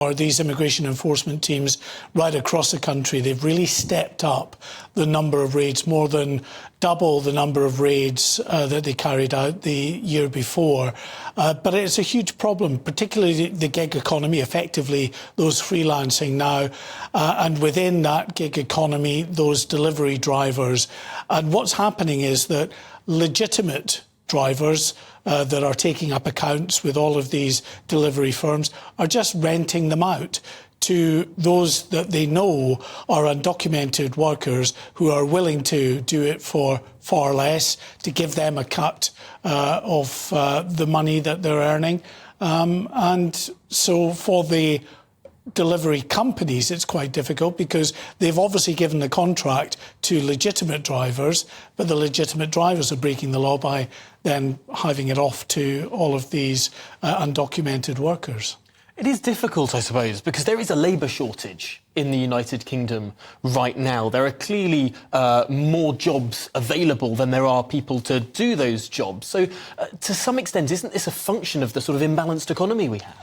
Or these immigration enforcement teams right across the country, they've really stepped up the number of raids, more than double the number of raids that they carried out the year before. But it's a huge problem, particularly the gig economy, effectively those freelancing now, and within that gig economy, those delivery drivers. And what's happening is that legitimate drivers that are taking up accounts with all of these delivery firms are just renting them out to those that they know are undocumented workers who are willing to do it for far less, to give them a cut of the money that they're earning. And so for the delivery companies, it's quite difficult because they've obviously given the contract to legitimate drivers, but the legitimate drivers are breaking the law by then having it off to all of these undocumented workers. It is difficult, I suppose, because there is a labour shortage in the United Kingdom right now. There are clearly more jobs available than there are people to do those jobs. So, to some extent, isn't this a function of the sort of imbalanced economy we have?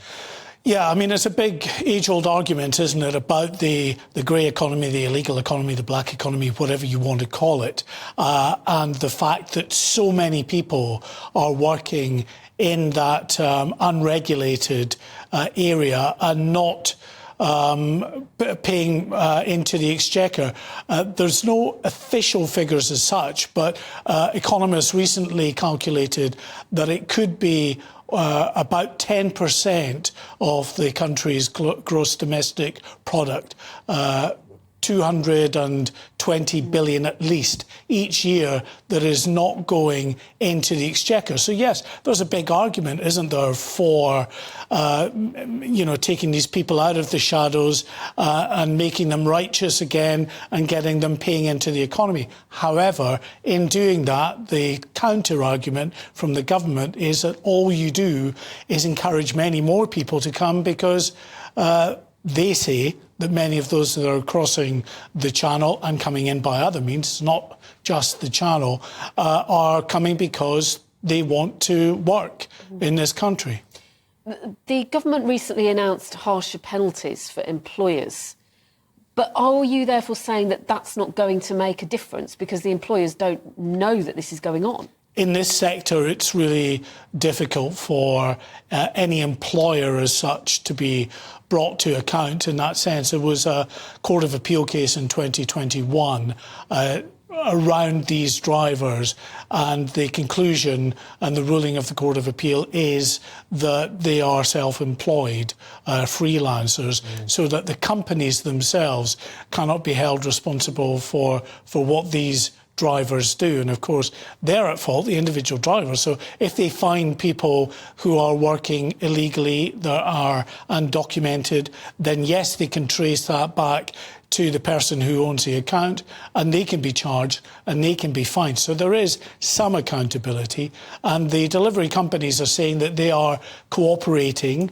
Yeah, I mean, it's a big age-old argument, isn't it, about the grey economy, the illegal economy, the black economy, whatever you want to call it, and the fact that so many people are working in that unregulated area and not paying into the exchequer. There's no official figures as such, but economists recently calculated that it could be about 10% of the country's gross domestic product, 220 billion at least each year, that is not going into the exchequer. So yes, there's a big argument, isn't there, for taking these people out of the shadows and making them righteous again and getting them paying into the economy. However, in doing that, the counter argument from the government is that all you do is encourage many more people to come because they say that many of those that are crossing the channel and coming in by other means, not just the channel, are coming because they want to work in this country. The government recently announced harsher penalties for employers. But are you therefore saying that that's not going to make a difference because the employers don't know that this is going on? In this sector, it's really difficult for any employer as such to be brought to account in that sense. There was a Court of Appeal case in 2021 around these drivers, and the conclusion and the ruling of the Court of Appeal is that they are self-employed freelancers, so that the companies themselves cannot be held responsible for what these drivers do. And of course, they're at fault, the individual drivers. So if they find people who are working illegally, that are undocumented, then yes, they can trace that back to the person who owns the account, and they can be charged and they can be fined. So there is some accountability, and the delivery companies are saying that they are cooperating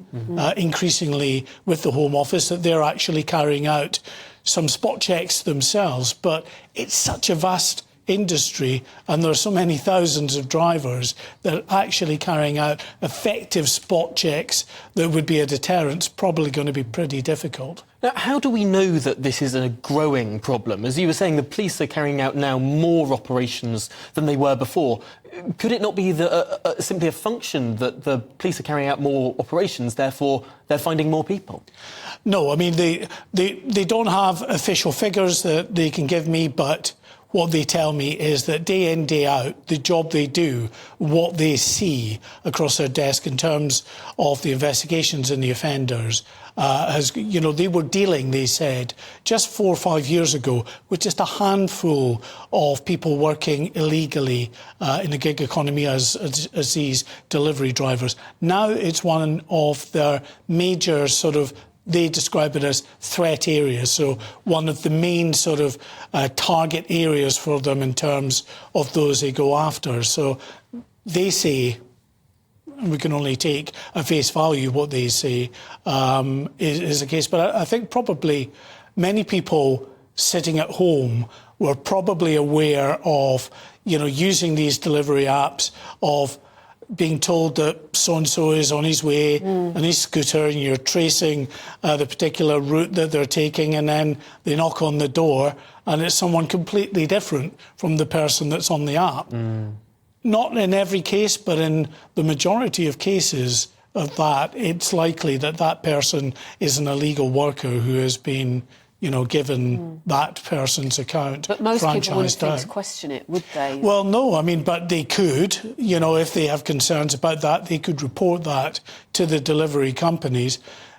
increasingly with the Home Office, that they're actually carrying out some spot checks themselves. But it's such a vast industry, and there are so many thousands of drivers that are actually carrying out effective spot checks that would be a deterrent. Probably going to be pretty difficult. Now, how do we know that this is a growing problem? As you were saying, the police are carrying out now more operations than they were before. Could it not be simply a function that the police are carrying out more operations, therefore they're finding more people? No, I mean, they don't have official figures that they can give me, but what they tell me is that day in, day out, the job they do, what they see across their desk in terms of the investigations and the offenders, they were dealing, they said, just 4 or 5 years ago with just a handful of people working illegally in the gig economy as these delivery drivers. Now it's one of their major they describe it as threat areas, so one of the main target areas for them in terms of those they go after. So they say, and we can only take at face value what they say is the case, but I think probably many people sitting at home were probably aware of, using these delivery apps, of being told that so-and-so is on his way on his scooter, and you're tracing the particular route that they're taking, and then they knock on the door and it's someone completely different from the person that's on the app. Not in every case, but in the majority of cases of that, it's likely that that person is an illegal worker who has been, given that person's account. But most people wouldn't franchised think out. to question it, would they? Well, no, I mean, but they could, if they have concerns about that, they could report that to the delivery companies.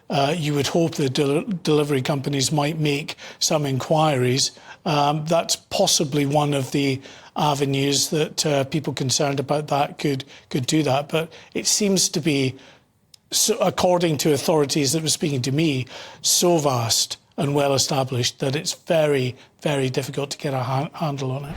You would hope the delivery companies might make some inquiries. That's possibly one of the avenues that people concerned about that could do that. But it seems to be, according to authorities that were speaking to me, so vast and well established that it's very, very difficult to get a handle on it.